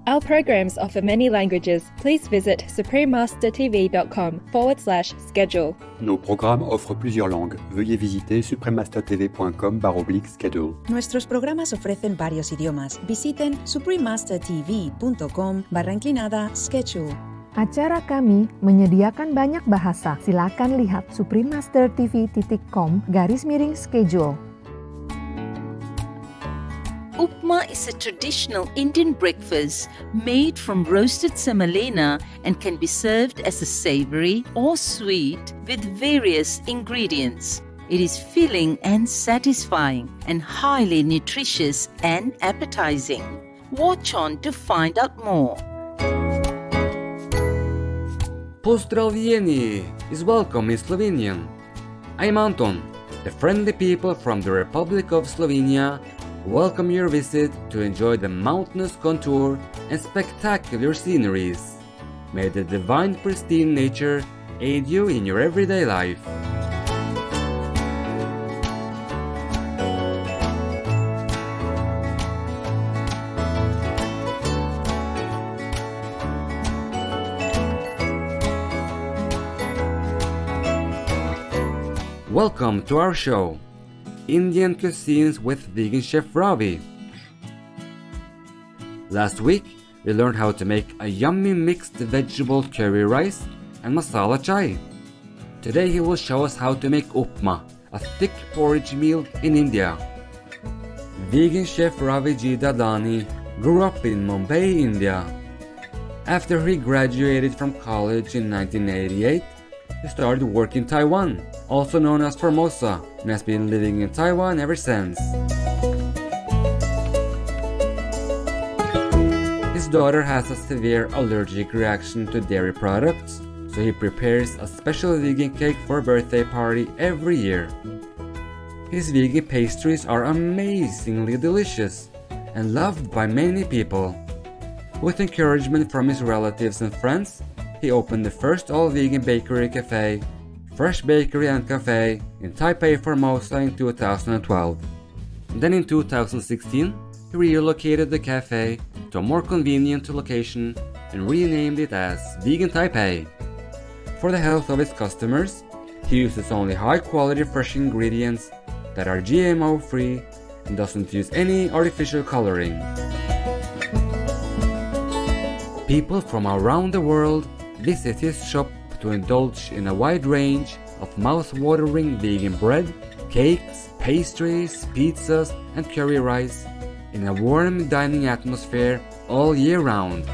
Our programs offer many languages. Please visit suprememastertv.com/schedule. Nos programmes offrent plusieurs langues. Veuillez visiter suprememastertv.com/schedule. Nuestros programas ofrecen varios idiomas. Visiten suprememastertv.com/schedule. Acara kami menyediakan banyak bahasa. Silakan lihat suprememastertv.com/schedule. Upma is a traditional Indian breakfast made from roasted semolina and can be served as a savory or sweet with various ingredients. It is filling and satisfying and highly nutritious and appetizing. Watch on to find out more. Pozdravljeni is welcome in Slovenian. I'm Anton, the friendly people from the Republic of Slovenia. Welcome your visit to enjoy the mountainous contour and spectacular sceneries. May the divine pristine nature aid you in your everyday life. Welcome to our show, Indian Cuisines with vegan chef Ravi. Last week, we learned how to make a yummy mixed vegetable curry rice and masala chai. Today he will show us how to make upma, a thick porridge meal in India. Vegan chef Ravi G. Dadani grew up in Mumbai, India. After he graduated from college in 1988, he started work in Taiwan, also known as Formosa, and has been living in Taiwan ever since. His daughter has a severe allergic reaction to dairy products, so he prepares a special vegan cake for a birthday party every year. His vegan pastries are amazingly delicious and loved by many people. With encouragement from his relatives and friends, he opened the first all-vegan bakery cafe, Fresh Bakery and Cafe, in Taipei, Formosa in 2012. Then in 2016, he relocated the cafe to a more convenient location and renamed it as Vegan Taipei. For the health of his customers, he uses only high-quality fresh ingredients that are GMO-free and doesn't use any artificial coloring. People from around the world visit his shop to indulge in a wide range of mouth-watering vegan bread, cakes, pastries, pizzas, and curry rice in a warm dining atmosphere all year round.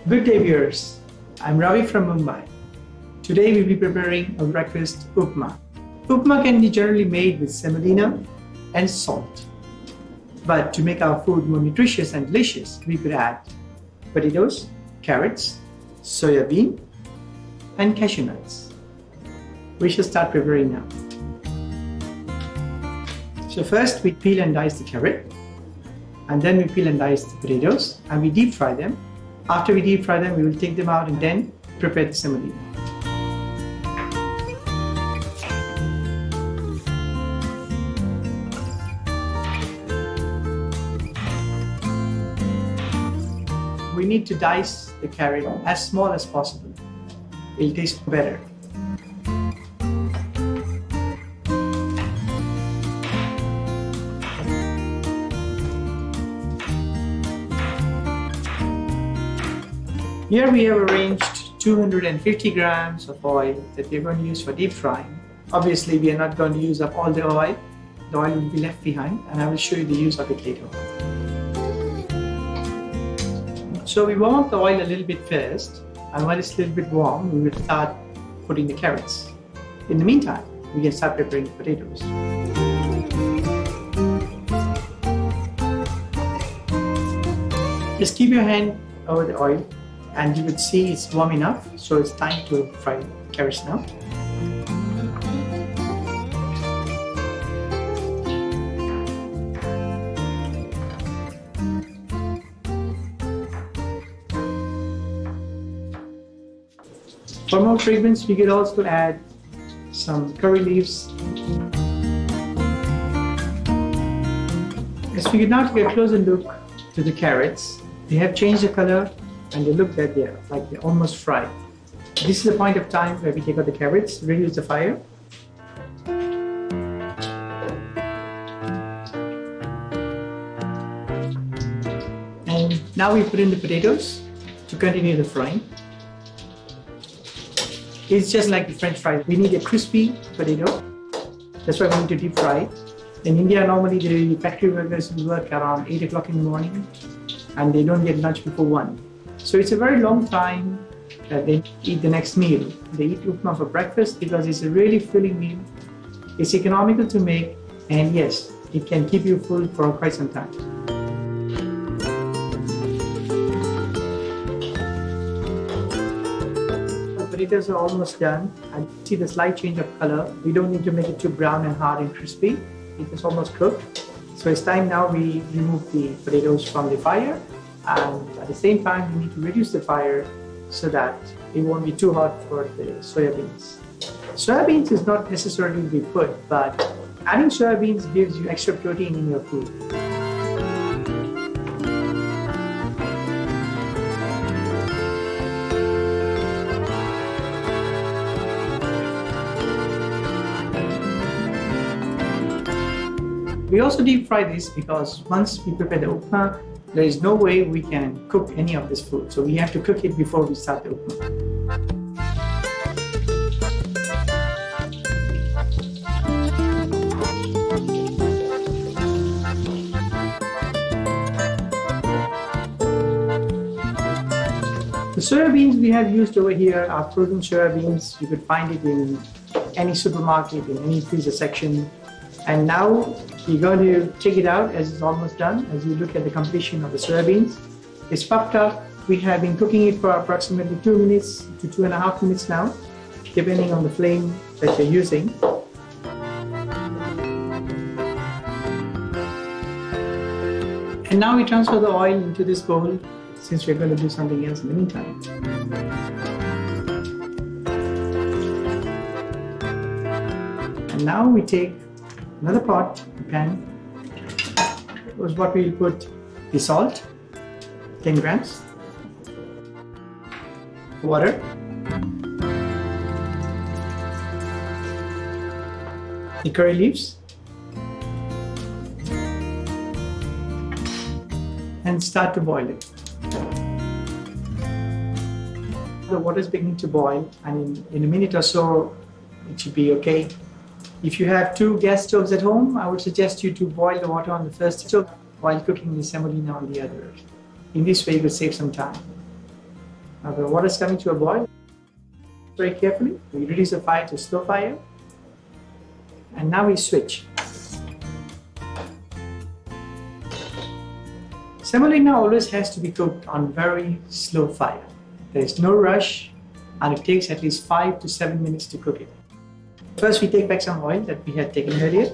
Good day viewers, I'm Ravi from Mumbai. Today we'll be preparing a breakfast upma. Upma can be generally made with semolina and salt. But to make our food more nutritious and delicious, we could add potatoes, carrots, soya bean, and cashew nuts. We shall start preparing now. So first we peel and dice the carrot, and then we peel and dice the potatoes, and we deep fry them. After we deep fry them, we will take them out and then prepare the semolina. We need to dice the carrot as small as possible. It'll taste better. Here we have arranged 250 grams of oil that we're going to use for deep frying. Obviously, we are not going to use up all the oil. The oil will be left behind, and I will show you the use of it later on. So we warm up the oil a little bit first, and when it's a little bit warm, we will start putting the carrots. In the meantime, we can start preparing the potatoes. Just keep your hand over the oil, and you would see it's warm enough, so it's time to fry the carrots now. For more fragrance, we could also add some curry leaves, As we now take a closer look to the carrots, they have changed the color and they look that they're almost fried. This is the point of time where we take out the carrots, reduce the fire. And now we put in the potatoes to continue the frying. It's just like the French fries. We need a crispy potato. That's why we need to deep fry it. In India, normally the factory workers work around 8 o'clock in the morning and they don't get lunch before 1. So it's a very long time that they eat the next meal. They eat upma for breakfast because it's a really filling meal. It's economical to make, and yes, it can keep you full for quite some time. The potatoes are almost done. I see the slight change of color. We don't need to make it too brown and hard and crispy. It is almost cooked. So it's time now we remove the potatoes from the fire, and at the same time we need to reduce the fire so that it won't be too hot for the soya beans. Soya beans is not necessarily to be put, but adding soya beans gives you extra protein in your food. We also deep fry this because once we prepare the upma, there is no way we can cook any of this food. So we have to cook it before we start the upma. The soya beans we have used over here are frozen soya beans. You could find it in any supermarket, in any freezer section. And now you're going to take it out as it's almost done. As you look at the completion of the soya beans, it's puffed up. We have been cooking it for approximately 2 minutes to 2.5 minutes now, depending on the flame that you're using. And now we transfer the oil into this bowl, since we're going to do something else in the meantime. And now we take another pot, a pan. Was what we'll put the salt, 10 grams, water, the curry leaves, and start to boil it. The water is beginning to boil, and in a minute or so, it should be okay. If you have 2 gas stoves at home, I would suggest you to boil the water on the first stove while cooking the semolina on the other. In this way, you will save some time. Now the water is coming to a boil. Very carefully, we reduce the fire to slow fire. And now we switch. Semolina always has to be cooked on very slow fire. There is no rush, and it takes at least 5 to 7 minutes to cook it. First, we take back some oil that we had taken earlier.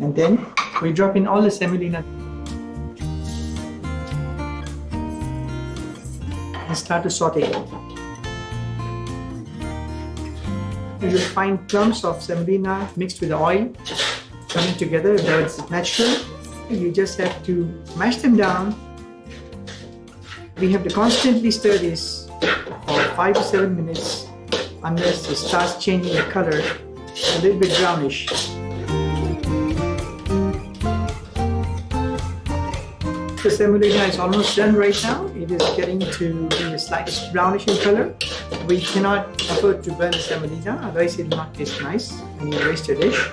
And then we drop in all the semolina and start to saute it. You will find clumps of semolina mixed with the oil coming together. That's natural. You just have to mash them down. We have to constantly stir this for 5 to 7 minutes unless it starts changing the color a little bit brownish. The semolina is almost done right now. It is getting to be a slightly brownish in color. We cannot afford to burn the semolina, otherwise it will not taste nice and you waste your dish.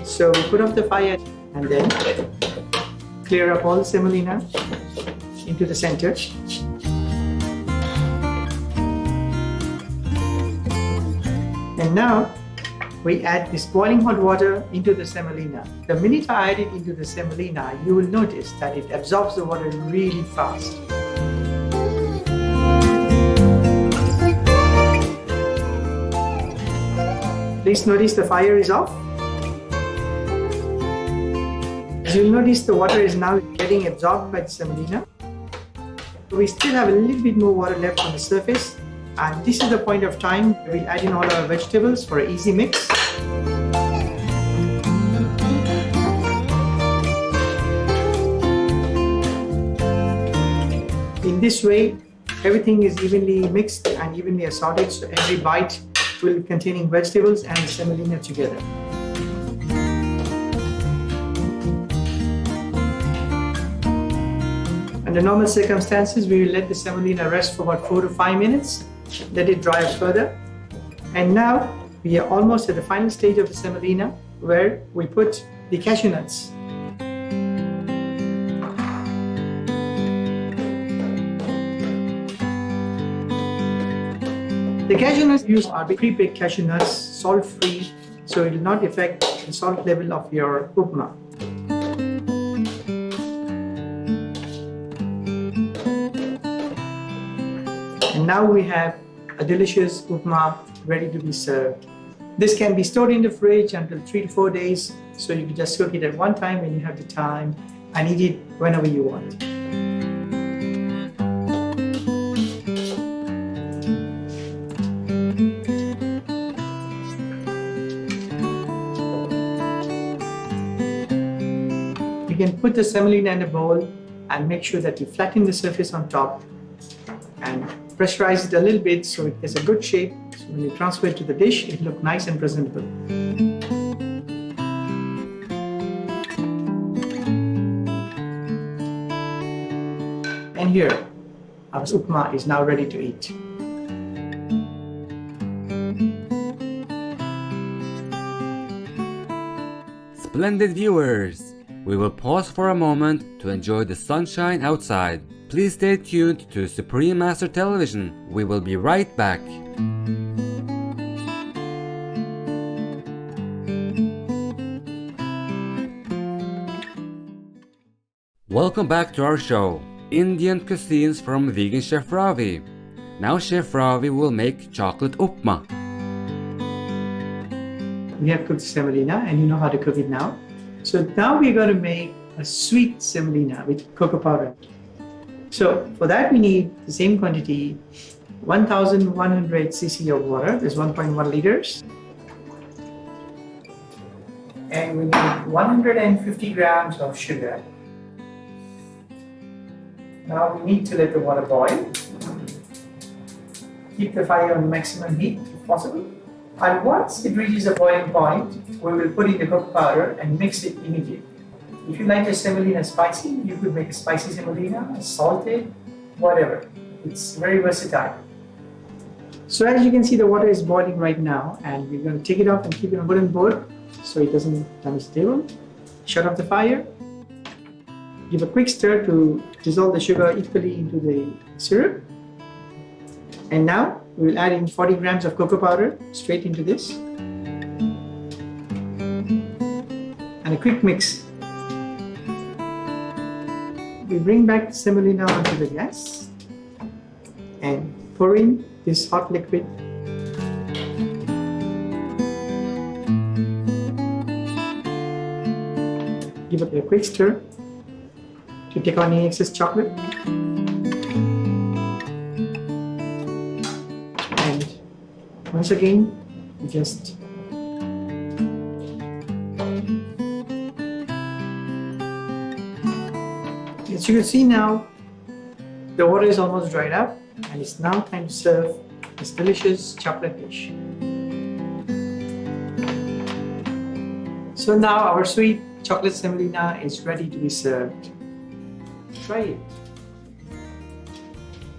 So we put off the fire and then clear up all the semolina into the center. And now we add this boiling hot water into the semolina. The minute I add it into the semolina, you will notice that it absorbs the water really fast. Please notice the fire is off. As you'll notice, the water is now getting absorbed by the semolina. We still have a little bit more water left on the surface. And this is the point of time we add in all our vegetables for an easy mix. In this way, everything is evenly mixed and evenly assorted, so every bite will be containing vegetables and semolina together. Under normal circumstances, we will let the semolina rest for about 4 to 5 minutes, let it dry up further. And now we are almost at the final stage of the semolina, where we put the cashew nuts. The cashew nuts used are pre-baked cashew nuts, salt-free, so it will not affect the salt level of your upma. And now we have a delicious upma ready to be served. This can be stored in the fridge until 3 to 4 days, so you can just cook it at one time when you have the time and eat it whenever you want. You can put the semolina in a bowl and make sure that you flatten the surface on top and pressurize it a little bit so it gets a good shape. So when you transfer it to the dish, it looks nice and presentable. And here, our upma is now ready to eat. Splendid viewers! We will pause for a moment to enjoy the sunshine outside. Please stay tuned to Supreme Master Television. We will be right back. Welcome back to our show, Indian cuisines from vegan Chef Ravi. Now Chef Ravi will make chocolate upma. We have cooked semolina and you know how to cook it now. So now we're going to make a sweet semolina with cocoa powder. So for that we need the same quantity, 1100 cc of water, that's 1.1 liters. And we need 150 grams of sugar. Now we need to let the water boil. Keep the fire on maximum heat if possible. And once it reaches a boiling point, we will put in the cocoa powder and mix it immediately. If you like your semolina spicy, you could make a spicy semolina, salted, whatever. It's very versatile. So as you can see, the water is boiling right now, and we're going to take it off and keep it on a wooden board so it doesn't damage the table. Shut off the fire. Give a quick stir to dissolve the sugar equally into the syrup. And now we will add in 40 grams of cocoa powder straight into this. And a quick mix. We bring back the semolina onto the gas and pour in this hot liquid. Give it a quick stir to take on any excess chocolate. And once again, just as you can see now, the water is almost dried up and it's now time to serve this delicious chocolate dish. So now our sweet chocolate semolina is ready to be served. Try it.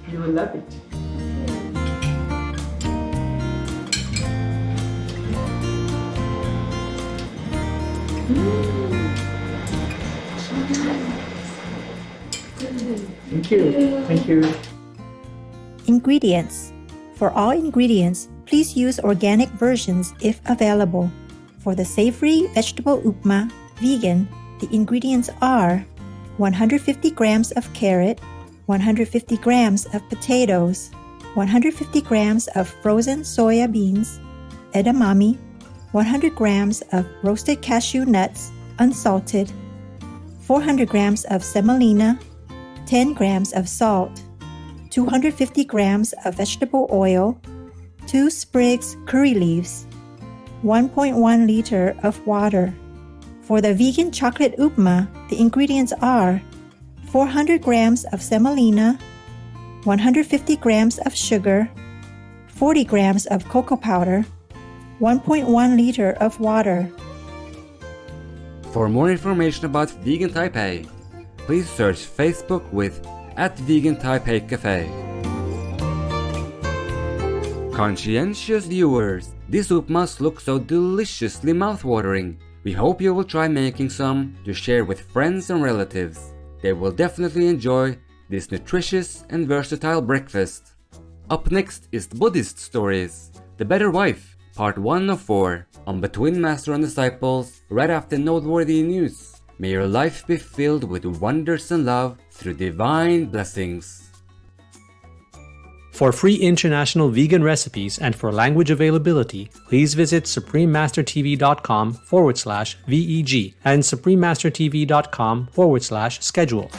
You will love it. Thank you. Thank you. Ingredients. For all ingredients, please use organic versions if available. For the savory vegetable upma, vegan, the ingredients are 150 grams of carrot, 150 grams of potatoes, 150 grams of frozen soya beans, edamame, 100 grams of roasted cashew nuts, unsalted, 400 grams of semolina, 10 grams of salt, 250 grams of vegetable oil, 2 sprigs curry leaves, 1.1 liter of water. For the vegan chocolate upma, the ingredients are 400 grams of semolina, 150 grams of sugar, 40 grams of cocoa powder, 1.1 liter of water. For more information about Vegan Taipei, please search Facebook with @Vegan Taipei Cafe. Conscientious viewers, these upmas look so deliciously mouthwatering. We hope you will try making some to share with friends and relatives. They will definitely enjoy this nutritious and versatile breakfast. Up next is Buddhist Stories, The Better Wife, Part 1 of 4, on Between Master and Disciples, right after noteworthy news. May your life be filled with wonders and love through divine blessings. For free international vegan recipes and for language availability, please visit suprememastertv.com/VEG and suprememastertv.com/schedule.